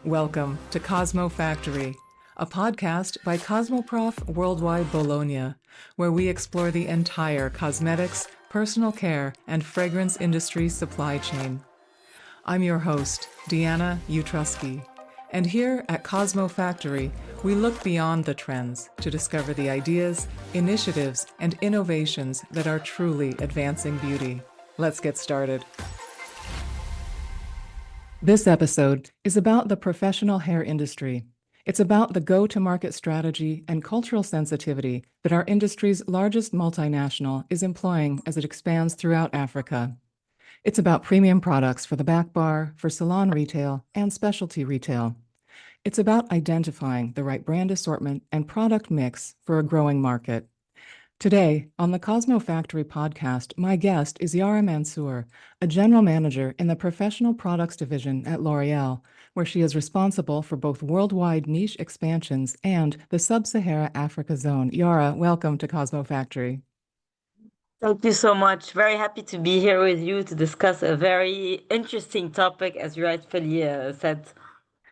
Welcome to CosmoFactory, a podcast by Cosmoprof Worldwide Bologna, where we explore the entire cosmetics, personal care, and fragrance industry supply chain. I'm your host, Deanna Utrusky, and here at CosmoFactory, we look beyond the trends to discover the ideas, initiatives, and innovations that are truly advancing beauty. Let's get started. This episode is about the professional hair industry. It's about the go-to-market strategy and cultural sensitivity that our industry's largest multinational is employing as it expands throughout Africa. It's about premium products for the back bar, for salon retail, and specialty retail. It's about identifying the right brand assortment and product mix for a growing market. Today, on the CosmoFactory podcast, my guest is Yara Mansour, a general manager in the professional products division at L'Oréal, where she is responsible for both worldwide niche expansions and the Sub-Saharan Africa Zone. Yara, welcome to CosmoFactory. Thank you so much. Very happy to be here with you to discuss a very interesting topic, as you rightfully said.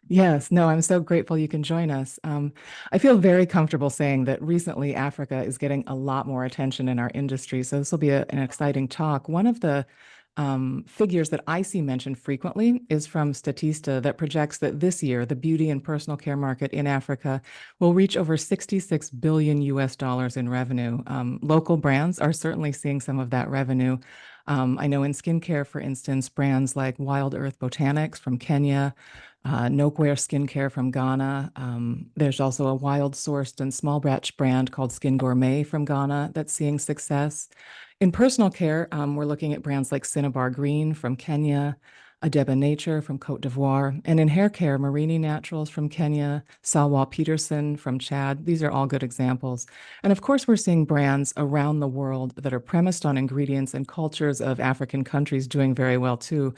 Yes, no, I'm so grateful you can join us. I feel very comfortable saying that recently Africa is getting a lot more attention in our industry, so this will be an exciting talk. One of the figures that I see mentioned frequently is from Statista that projects that this year the beauty and personal care market in Africa will reach over 66 billion US dollars in revenue. Local brands are certainly seeing some of that revenue. I know in skincare, for instance, brands like Wild Earth Botanics from Kenya, Nokware Skincare from Ghana. There's also a wild sourced and small batch brand called Skin Gourmet from Ghana that's seeing success. In personal care, we're looking at brands like Cinnabar Green from Kenya, Adeba Nature from Côte d'Ivoire, and in hair care, Marini Naturals from Kenya, Salwa Peterson from Chad. These are all good examples. And of course, we're seeing brands around the world that are premised on ingredients and cultures of African countries doing very well too.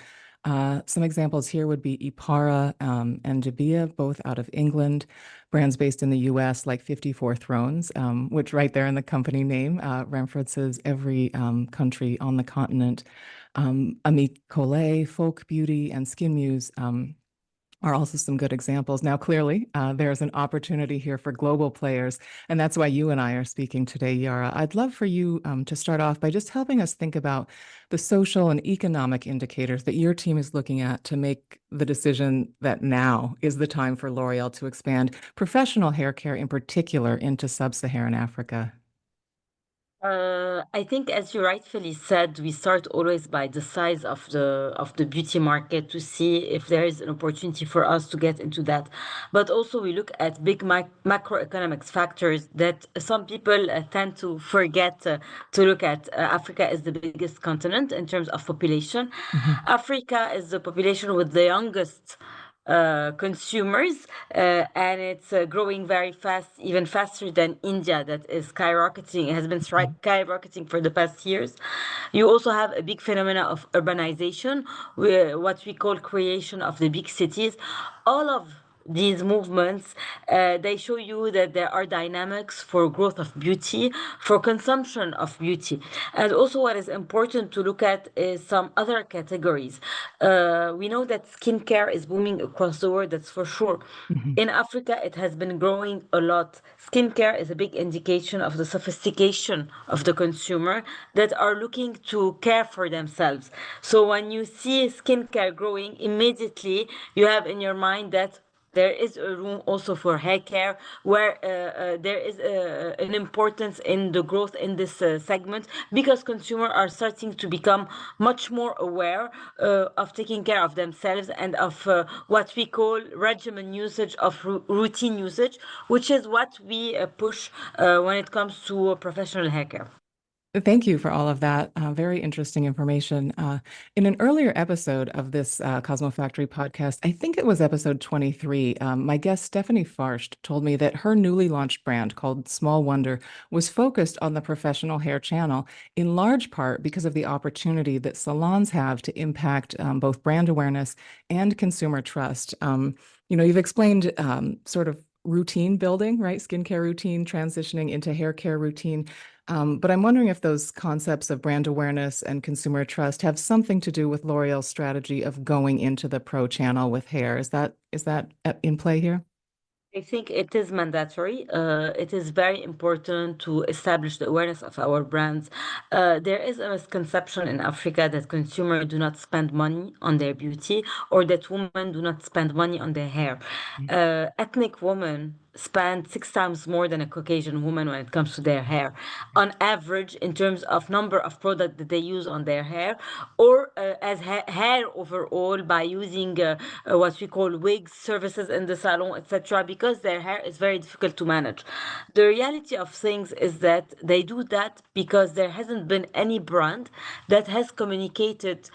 Some examples here would be Ipara and Debia, both out of England, brands based in the US like 54 Thrones, which right there in the company name references every country on the continent. Amit Collet, Folk Beauty, and Skin Muse are also some good examples. Now, clearly, there's an opportunity here for global players, and that's why you and I are speaking today, Yara. I'd love for you to start off by just helping us think about the social and economic indicators that your team is looking at to make the decision that now is the time for L'Oréal to expand professional hair care in particular into Sub-Saharan Africa. I think, as you rightfully said, we start always by the size of the beauty market to see if there is an opportunity for us to get into that. But also, we look at big macroeconomics factors that some people tend to forget to look at. Africa is the biggest continent in terms of population. Mhm. Africa is the population with the youngest consumers, and it's growing very fast, even faster than India, that is skyrocketing. It has been skyrocketing for the past years. You also have a big phenomena of urbanization, what we call creation of the big cities. All of these movements, they show you that there are dynamics for growth of beauty, for consumption of beauty. And also what is important to look at is some other categories. We know that skincare is booming across the world, that's for sure. Mhm. In Africa, it has been growing a lot. Skincare is a big indication of the sophistication of the consumer that are looking to care for themselves. So when you see skincare growing, immediately you have in your mind that there is a room also for hair care where there is an importance in the growth in this segment because consumers are starting to become much more aware of taking care of themselves and of what we call regimen usage of routine usage, which is what we push when it comes to professional hair care. Thank you for all of that. Very interesting information. In an earlier episode of this Cosmo Factory podcast, I think it was episode 23, my guest Stephanie Farsht told me that her newly launched brand called Small Wonder was focused on the professional hair channel, in large part because of the opportunity that salons have to impact both brand awareness and consumer trust. You've explained sort of routine building, right? Skincare routine transitioning into hair care routine. But I'm wondering if those concepts of brand awareness and consumer trust have something to do with L'Oreal's strategy of going into the pro channel with hair. Is that in play here? I think it is mandatory. It is very important to establish the awareness of our brands. There is a misconception in Africa that consumers do not spend money on their beauty or that women do not spend money on their hair. Ethnic women spend 6 times more than a Caucasian woman when it comes to their hair, on average, in terms of number of products that they use on their hair, or as hair overall by using what we call wigs, services in the salon, etc., because their hair is very difficult to manage. The reality of things is that they do that because there hasn't been any brand that has communicated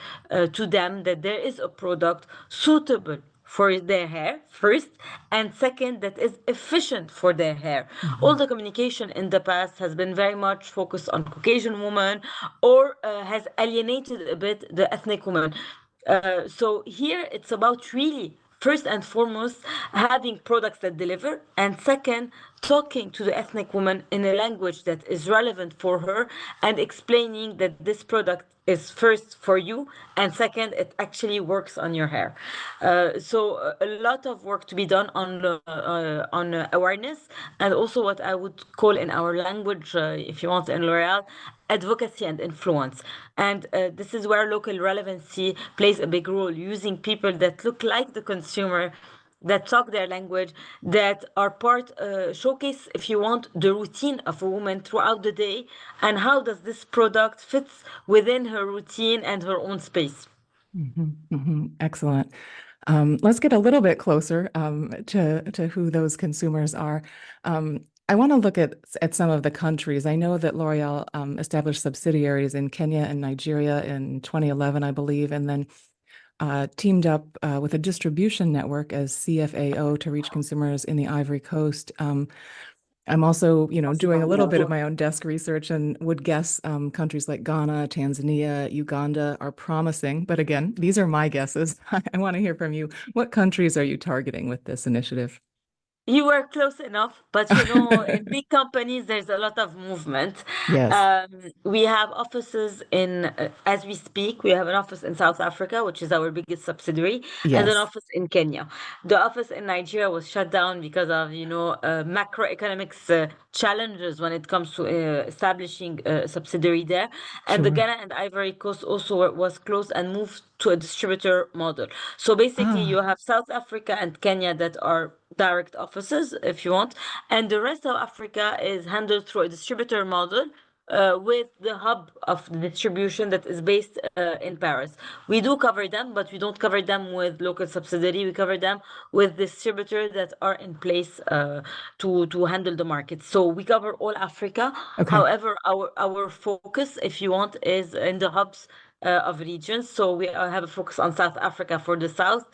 to them that there is a product suitable for their hair first, and second, that is efficient for their hair. All Mhm. the communication in the past has been very much focused on Caucasian women, or has alienated a bit the ethnic woman. So here it's about really, first and foremost, having products that deliver, and second, talking to the ethnic woman in a language that is relevant for her, and explaining that this product is first for you, and second, it actually works on your hair. So a lot of work to be done on awareness, and also what I would call in our language, if you want, in L'Oreal, advocacy and influence. And this is where local relevancy plays a big role, using people that look like the consumer, that talk their language, that are part, showcase, if you want, the routine of a woman throughout the day, and how does this product fits within her routine and her own space. Excellent. Let's get a little bit closer to who those consumers are. I want to look at some of the countries. I know that L'Oreal established subsidiaries in Kenya and Nigeria in 2011, I believe, and then teamed up with a distribution network as CFAO to reach consumers in the Ivory Coast. I'm also, doing a little bit of my own desk research and would guess countries like Ghana, Tanzania, Uganda are promising. But again, these are my guesses. I want to hear from you. What countries are you targeting with this initiative? You were close enough, but in big companies, there's a lot of movement. Yes, We have offices as we speak, we have an office in South Africa, which is our biggest subsidiary, and an yes, office in Kenya. The office in Nigeria was shut down because of, macroeconomics challenges when it comes to establishing a subsidiary there. And the sure. Ghana and Ivory Coast also was closed and moved to a distributor model. So basically, you Ah, have South Africa and Kenya that are direct offices, if you want, and the rest of Africa is handled through a distributor model. With the hub of the distribution that is based in Paris. We do cover them, but we don't cover them with local subsidiary. We cover them with distributors that are in place to handle the market. So we cover all Africa. okay. However, our focus, if you want, is in the hubs of regions. So we have a focus on South Africa for the south,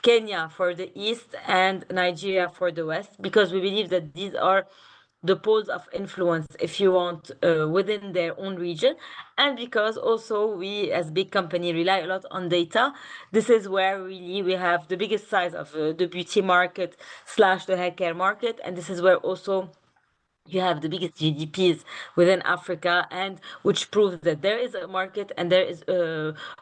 Kenya for the east, and Nigeria for the west, because we believe that these are the poles of influence, if you want, within their own region. And because also we, as big company, rely a lot on data. This is where really we have the biggest size of the beauty market slash the hair care market. And this is where also you have the biggest GDPs within Africa, and which proves that there is a market and there is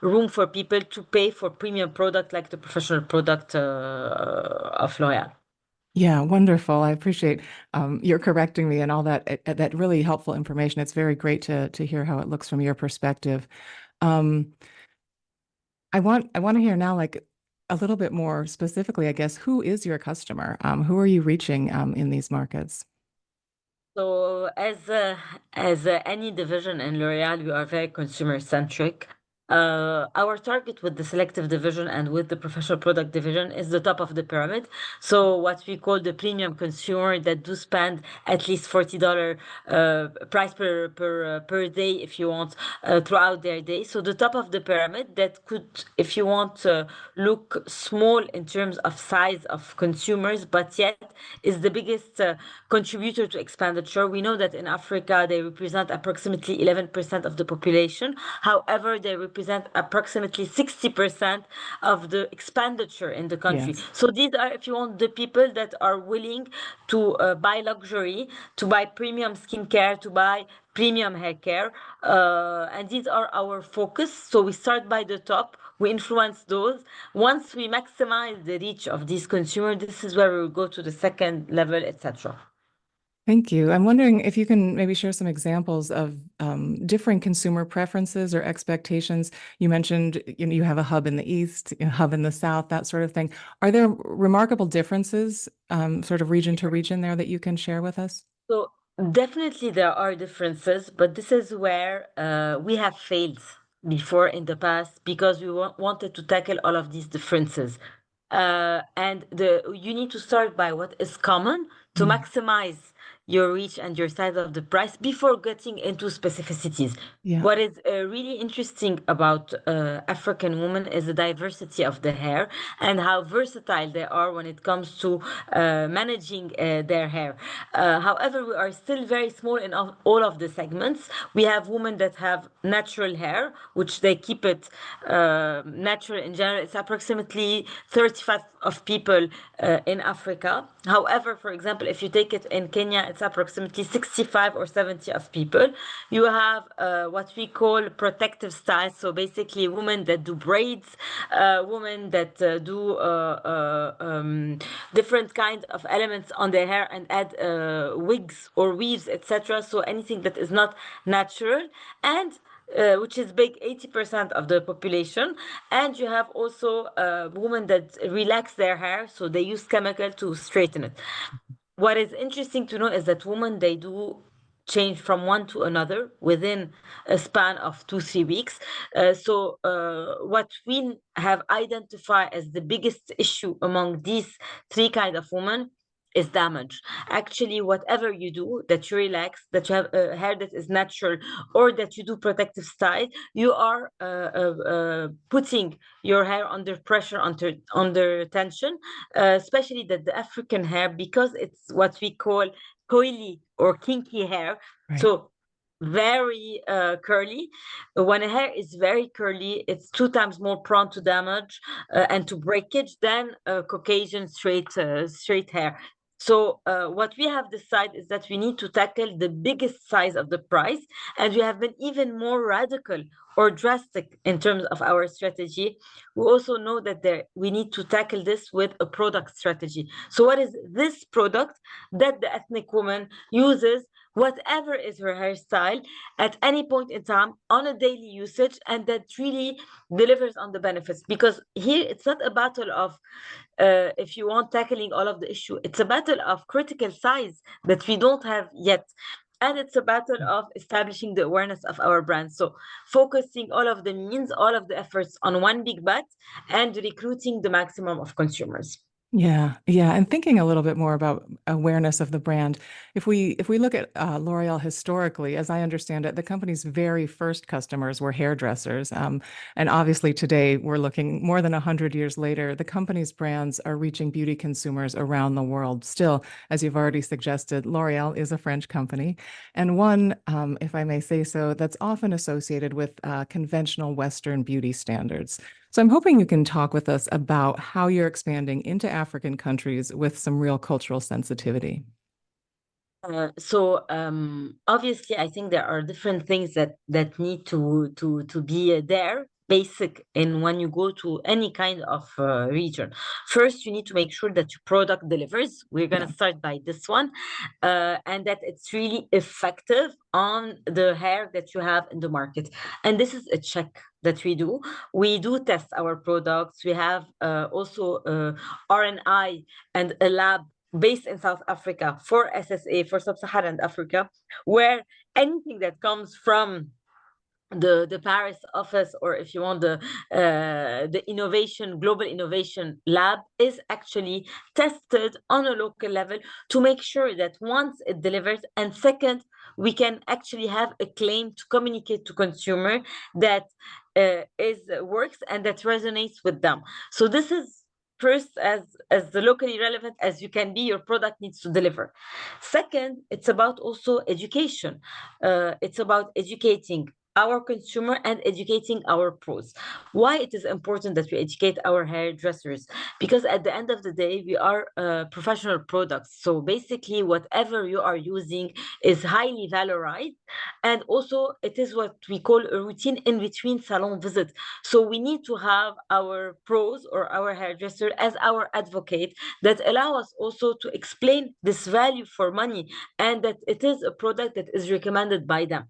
room for people to pay for premium product like the professional product of L'Oreal. Yeah, wonderful. I appreciate your correcting me and all that really helpful information. It's very great to hear how it looks from your perspective. Um, I want to hear now, like a little bit more specifically, I guess, who is your customer? Who are you reaching in these markets? So as any division in L'Oréal, we are very consumer centric. Our target with the selective division and with the professional product division is the top of the pyramid. So what we call the premium consumer that do spend at least $40 price per day, if you want, throughout their day. So the top of the pyramid that could, if you want, look small in terms of size of consumers, but yet is the biggest contributor to expenditure. We know that in Africa they represent approximately 11% of the population. However, they represent approximately 60% of the expenditure in the country. Yes. So these are, if you want, the people that are willing to buy luxury, to buy premium skincare, to buy premium hair care, and these are our focus. So we start by the top, we influence those. Once we maximize the reach of these consumers, this is where we will go to the second level, etc. Thank you. I'm wondering if you can maybe share some examples of differing consumer preferences or expectations. You mentioned, you have a hub in the East, a hub in the South, that sort of thing. Are there remarkable differences, sort of region to region there that you can share with us? So definitely there are differences, but this is where we have failed before in the past because we wanted to tackle all of these differences. And you need to start by what is common to Mm. maximize your reach and your size of the price before getting into specificities. Yeah, What is really interesting about African women is the diversity of the hair and how versatile they are when it comes to managing their hair. However, we are still very small in all of the segments. We have women that have natural hair, which they keep it natural in general. It's approximately 35 of people in Africa. However, for example, if you take it in Kenya, it's approximately 65 or 70 of people. You have what we call protective styles. So basically, women that do braids, women that do different kinds of elements on their hair and add wigs or weaves, etc. So anything that is not natural, and which is big, 80% of the population. And you have also women that relax their hair, so they use chemical to straighten it. What is interesting to know is that women, they do change from one to another within a span of 2 3 weeks. What we have identified as the biggest issue among these three kind of women is damage. Actually, whatever you do, that you relax, that you have a hair that is natural, or that you do protective style, you are putting your hair under pressure, under tension, especially that the African hair, because it's what we call coily or kinky hair. right. So very curly. When a hair is very curly, it's 2 times more prone to damage and to breakage than Caucasian straight hair. So what we have decided is that we need to tackle the biggest size of the price, and we have been even more radical or drastic in terms of our strategy. We also know that we need to tackle this with a product strategy. So what is this product that the ethnic woman uses, whatever is her hairstyle, at any point in time on a daily usage, and that really delivers on the benefits? Because here it's not a battle of if you want tackling all of the issue, it's a battle of critical size that we don't have yet, and it's a battle of establishing the awareness of our brand. So focusing all of the means, all of the efforts on one big bet, and recruiting the maximum of consumers. Yeah, yeah, and thinking a little bit more about awareness of the brand. If we look at L'Oreal historically, as I understand it, the company's very first customers were hairdressers, and obviously today we're looking more than 100 years later. The company's brands are reaching beauty consumers around the world. Still, as you've already suggested, L'Oreal is a French company, and one, if I may say so, that's often associated with conventional Western beauty standards. So I'm hoping you can talk with us about how you're expanding into African countries with some real cultural sensitivity. Obviously, I think there are different things that need to be there, basic in when you go to any kind of region. First, you need to make sure that your product delivers. We're Yeah. gonna start by this one, and that it's really effective on the hair that you have in the market. And this is a check that we do. We do test our products. We have also RNI and a lab based in South Africa for SSA, for Sub-Saharan Africa, where anything that comes from the Paris office, or if you want the global innovation lab, is actually tested on a local level to make sure that once it delivers, and second, we can actually have a claim to communicate to consumer that is works and that resonates with them. So this is first, as the locally relevant as you can be, your product needs to deliver. Second, it's about also education. It's about educating our consumer and educating our pros. Why it is important that we educate our hairdressers? Because at the end of the day, we are professional products. So basically, whatever you are using is highly valorized. And also, it is what we call a routine in between salon visits. So we need to have our pros or our hairdresser as our advocate that allow us also to explain this value for money and that it is a product that is recommended by them.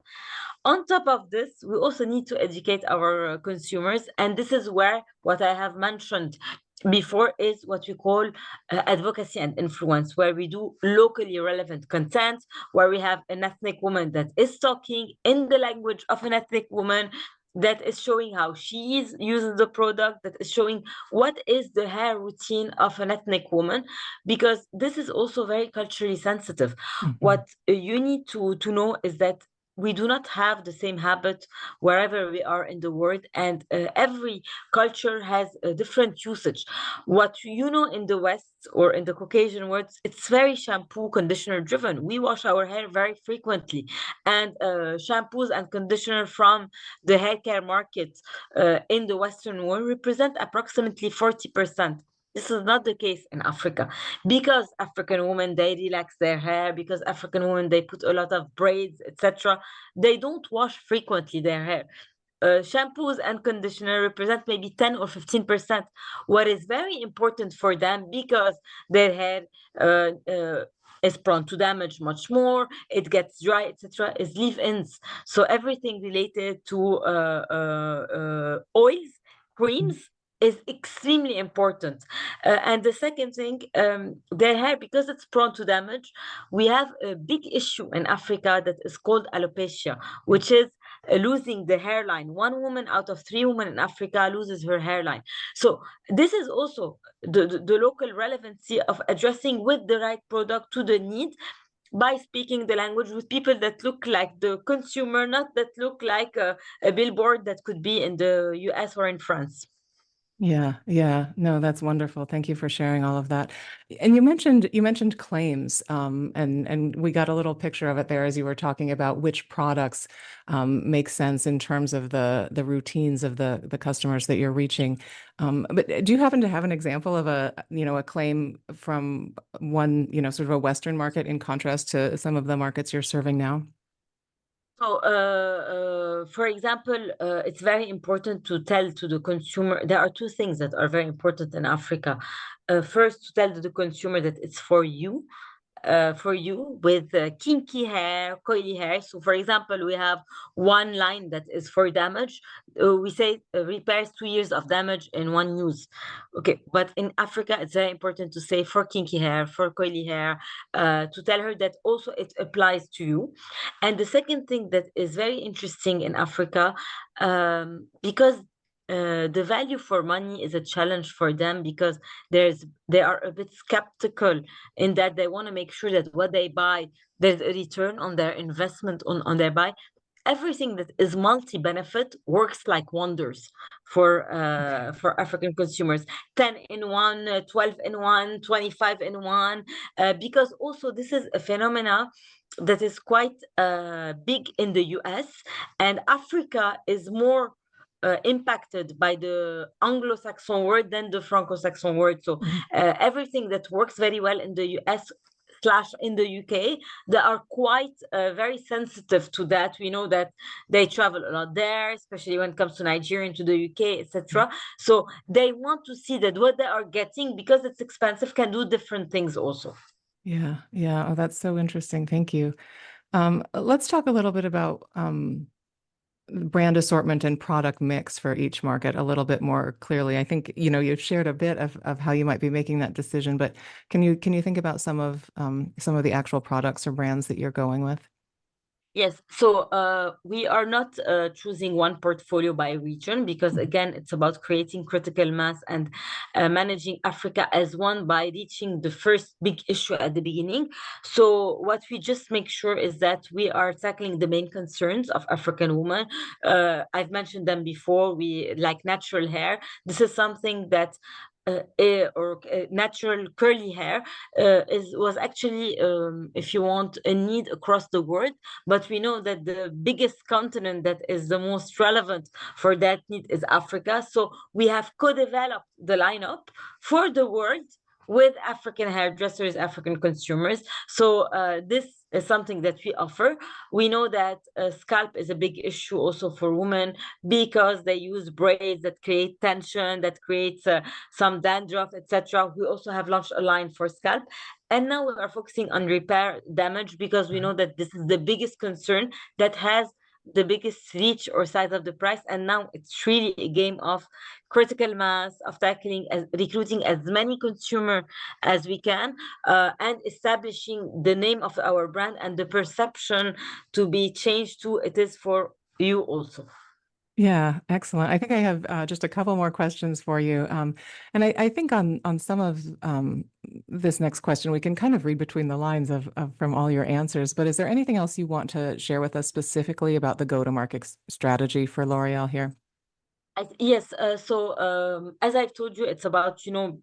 On top of this, we also need to educate our consumers. And this is where what I have mentioned before is what we call advocacy and influence, where we do locally relevant content, where we have an ethnic woman that is talking in the language of an ethnic woman, that is showing how she is using the product, that is showing what is the hair routine of an ethnic woman, because this is also very culturally sensitive. Mhm. What you need to know is that we do not have the same habit wherever we are in the world, and every culture has a different usage. What you know in the West or in the Caucasian world, it's very shampoo conditioner driven. We wash our hair very frequently, and shampoos and conditioner from the hair care market in the Western world represent approximately 40%. This is not the case in Africa, because African women, they relax their hair, because African women, they put a lot of braids, etc. They don't wash frequently their hair. Shampoos and conditioner represent maybe 10 or 15%. What is very important for them, because their hair is prone to damage much more, it gets dry, etc., is leave-ins. So everything related to oils, Mhm. creams, is extremely important. And the second thing, their hair, because it's prone to damage, we have a big issue in Africa that is called alopecia, which is losing the hairline. One woman out of three women in Africa loses her hairline. So this is also the local relevancy of addressing with the right product to the need, by speaking the language with people that look like the consumer, not that look like a billboard that could be in the US or in France. Yeah, yeah. No, that's wonderful. Thank you for sharing all of that. And you mentioned claims, and we got a little picture of it there as you were talking about which products make sense in terms of the routines of the customers that you're reaching. But do you happen to have an example of a claim from one, sort of a Western market in contrast to some of the markets you're serving now? So, for example, it's very important to tell to the consumer. There are two things that are very important in Africa. First, to tell to the consumer that it's for you with kinky hair, coily hair. So, for example, we have one line that is for damage. We say repairs 2 years of damage in one use. Okay, but in Africa, it's very important to say for kinky hair, for coily hair, to tell her that also it applies to you. And the second thing that is very interesting in Africa, because the value for money is a challenge for them, because they are a bit skeptical in that they want to make sure that what they buy, there's a return on their investment on their buy. Everything that is multi-benefit works like wonders for African consumers. 10 in one, 12 in one, 25 in one, because also this is a phenomena that is quite big in the US, and Africa is more impacted by the Anglo-Saxon world than the Franco-Saxon world. So Mhm. everything that works very well in the US slash in the UK, they are quite very sensitive to that. We know that they travel a lot there, especially when it comes to Nigeria, to the UK, etc. So they want to see that what they are getting, because it's expensive, can do different things also. Yeah, yeah. Oh, that's so interesting. Thank you. Let's talk a little bit about brand assortment and product mix for each market a little bit more clearly. I think, you've shared a bit of how you might be making that decision, but can you think about some of the actual products or brands that you're going with? Yes, so we are not choosing one portfolio by region, because Mhm. again, it's about creating critical mass and managing Africa as one by reaching the first big issue at the beginning. So what we just make sure is that we are tackling the main concerns of African women. I've mentioned them before. We like natural hair. This is something that natural curly hair was actually, if you want, a need across the world. But we know that the biggest continent that is the most relevant for that need is Africa. So we have co-developed the lineup for the world with African hairdressers, African consumers. So this is something that we offer. We know that scalp is a big issue also for women because they use braids that create tension, that creates some dandruff, etc. We also have launched a line for scalp. And now we are focusing on repair damage because we know that this is the biggest concern that has the biggest reach or size of the price. And now it's really a game of critical mass, of tackling, recruiting as many consumer as we can, and establishing the name of our brand and the perception to be changed to it is for you also. Yeah, excellent. I think I have just a couple more questions for you. And I think on some of this next question, we can kind of read between the lines of from all your answers. But is there anything else you want to share with us specifically about the go-to-market strategy for L'Oreal here? Yes, so as I've told you, it's about,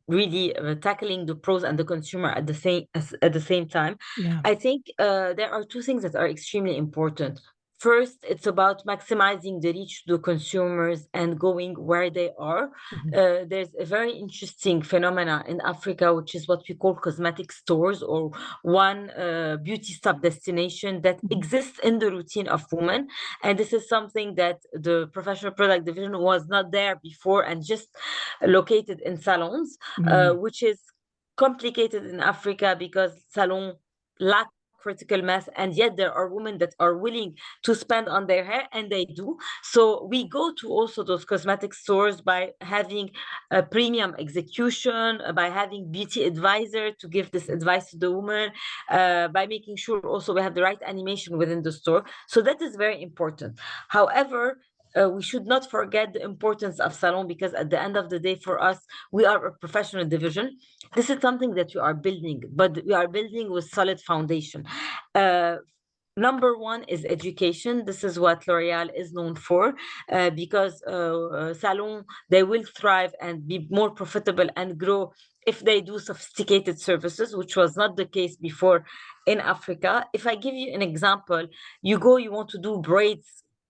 really tackling the pros and the consumer at the same time. Yeah. I think there are two things that are extremely important. First, it's about maximizing the reach to consumers and going where they are. Mhm. There's a very interesting phenomena in Africa, which is what we call cosmetic stores, or one beauty stop destination that Mhm. exists in the routine of women. And this is something that the professional product division was not there before and just located in salons, Mm. which is complicated in Africa because salon lack critical mass, and yet there are women that are willing to spend on their hair, and they do. So we go to also those cosmetic stores by having a premium execution, by having beauty advisor to give this advice to the woman, by making sure also we have the right animation within the store. So that is very important. However, we should not forget the importance of salon, because at the end of the day, for us, we are a professional division. This is something that we are building, but we are building with solid foundation. Uh, Number one is education. This is what L'Oreal is known for, because salon, they will thrive and be more profitable and grow if they do sophisticated services, which was not the case before in Africa. If I give you an example, you want to do braids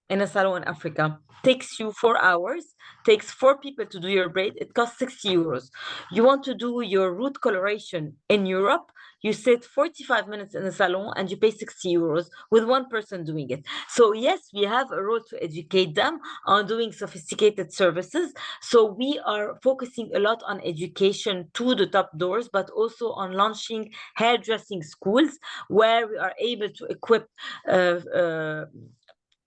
in a salon in Africa. Takes you 4 hours, takes four people to do your braid, it costs 60 euros. You want to do your root coloration in Europe, you sit 45 minutes in a salon and you pay 60 euros with one person doing it. So yes, we have a role to educate them on doing sophisticated services. So we are focusing a lot on education to the top doors, but also on launching hairdressing schools where we are able to equip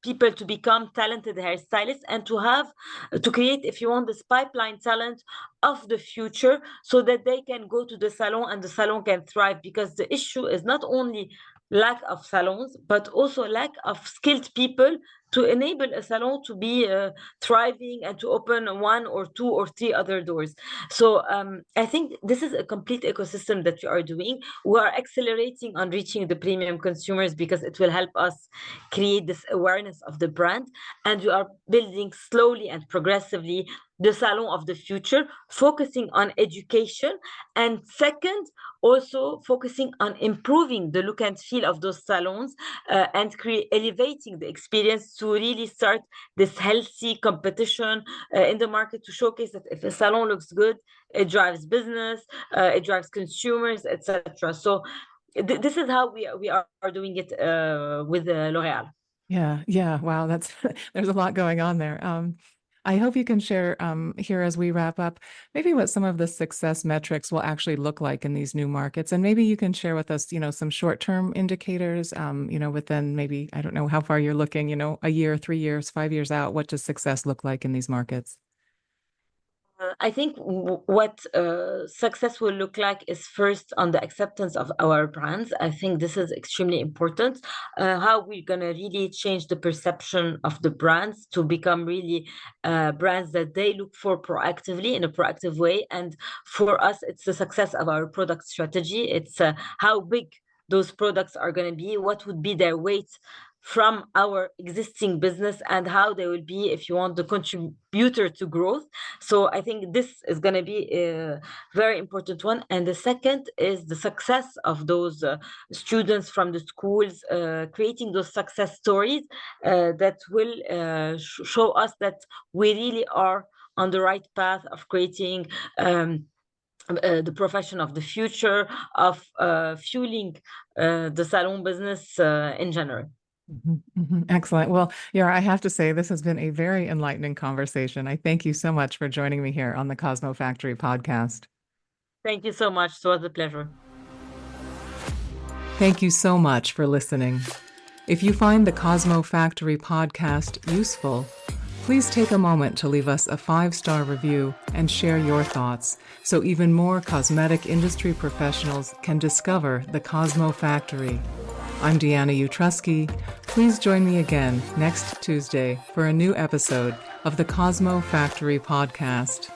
people to become talented hairstylists and to create, if you want, this pipeline talent of the future, so that they can go to the salon and the salon can thrive. Because the issue is not only lack of salons, but also lack of skilled people to enable a salon to be thriving and to open one or two or three other doors. So I think this is a complete ecosystem that we are doing. We are accelerating on reaching the premium consumers because it will help us create this awareness of the brand. And we are building slowly and progressively the salon of the future, focusing on education. And second, also focusing on improving the look and feel of those salons, and elevating the experience to really start this healthy competition in the market, to showcase that if a salon looks good, it drives business, it drives consumers, etc. So this is how we are doing it with L'Oreal. Yeah, yeah. Wow, that's there's a lot going on there. I hope you can share here as we wrap up, maybe what some of the success metrics will actually look like in these new markets. And maybe you can share with us, some short-term indicators, within maybe, I don't know how far you're looking, a year, 3 years, 5 years out, what does success look like in these markets? I think what success will look like is first on the acceptance of our brands. I think this is extremely important. How we're going to really change the perception of the brands to become really brands that they look for proactively, in a proactive way. And for us, it's the success of our product strategy. It's how big those products are going to be, what would be their weight from our existing business and how they will be, if you want, the contributor to growth. So I think this is going to be a very important one. And the second is the success of those students from the schools, creating those success stories that will show us that we really are on the right path of creating the profession of the future, of fueling the salon business in general. Excellent. Well, Yara, I have to say this has been a very enlightening conversation. I thank you so much for joining me here on the CosmoFactory podcast. Thank you so much. It was a pleasure. Thank you so much for listening. If you find the CosmoFactory podcast useful, please take a moment to leave us a 5-star review and share your thoughts so even more cosmetic industry professionals can discover the CosmoFactory. I'm Deanna Utrusky. Please join me again next Tuesday for a new episode of the CosmoFactory podcast.